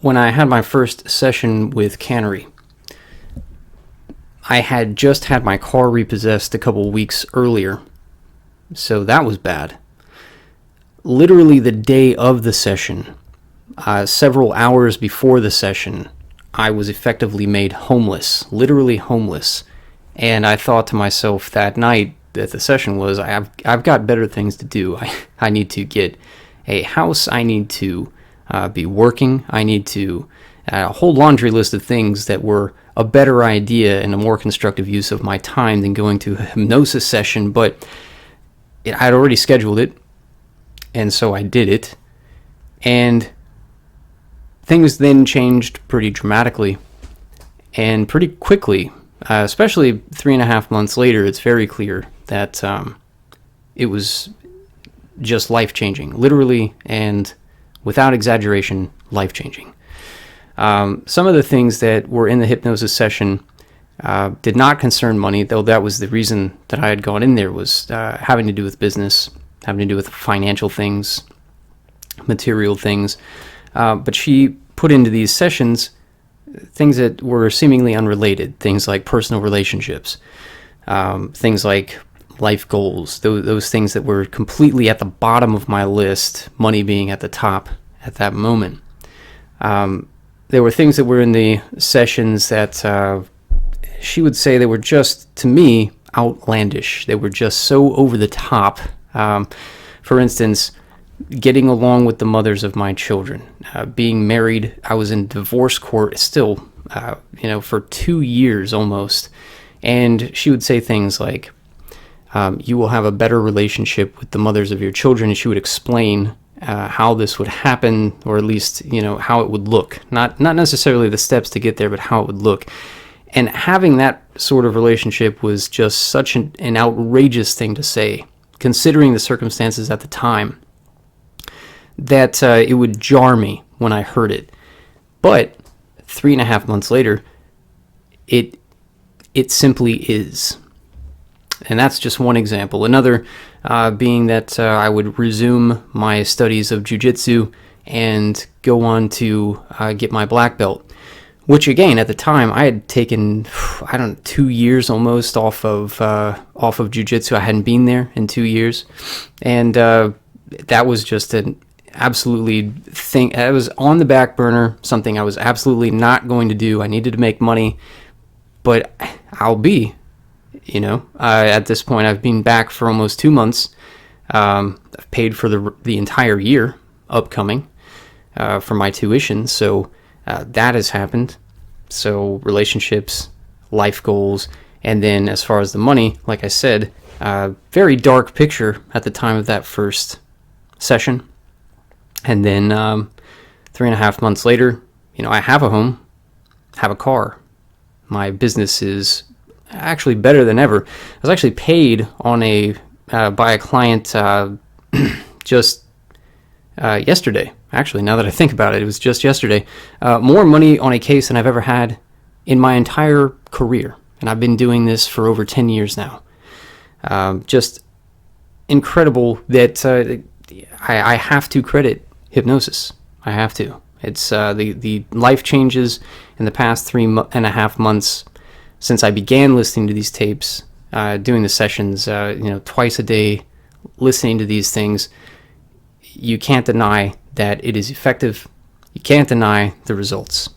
when I had my first session with Cannery, I had just had my car repossessed a couple weeks earlier, so that was bad. Literally the day of the session, several hours before the session, I was effectively made homeless, literally homeless. And I thought to myself that night that the session was, I've got better things to do. I need to get a house. I need to be working. I need to a whole laundry list of things that were a better idea and a more constructive use of my time than going to a hypnosis session. But I'd already scheduled it, and so I did it. And things then changed pretty dramatically and pretty quickly. Especially 3.5 months later, it's very clear that it was just life-changing, literally and without exaggeration, life-changing. Some of the things that were in the hypnosis session did not concern money, though that was the reason that I had gone in there, was having to do with business, having to do with financial things, material things. But she put into these sessions things that were seemingly unrelated, things like personal relationships, things like life goals, those things that were completely at the bottom of my list, money being at the top at that moment. There were things that were in the sessions that she would say they were just, to me, outlandish. They were just so over the top. For instance, getting along with the mothers of my children, being married. I was in divorce court still, for 2 years almost. And she would say things like, you will have a better relationship with the mothers of your children. And she would explain how this would happen, or at least, how it would look. Not necessarily the steps to get there, but how it would look. And having that sort of relationship was just such an outrageous thing to say, considering the circumstances at the time, that it would jar me when I heard it. But 3.5 months later, it simply is. And that's just one example. Another being that I would resume my studies of jiu-jitsu and go on to get my black belt, which again, at the time, I had taken, 2 years almost off of jiu-jitsu. I hadn't been there in 2 years. And that was just an absolutely thing. It was on the back burner, something I was absolutely not going to do. I needed to make money, but I'll be, at this point, I've been back for almost 2 months. I've paid for the entire year upcoming for my tuition, so that has happened. So relationships, life goals, and then as far as the money, like I said, very dark picture at the time of that first session. And then 3.5 months later, I have a home, have a car. My business is actually better than ever. I was actually paid on by a client just yesterday. Actually, now that I think about it, it was just yesterday. More money on a case than I've ever had in my entire career. And I've been doing this for over 10 years now. Just incredible that I have to credit hypnosis. I have to. It's the life changes in the past 3.5 months since I began listening to these tapes, doing the sessions, twice a day, listening to these things. You can't deny that it is effective. You can't deny the results.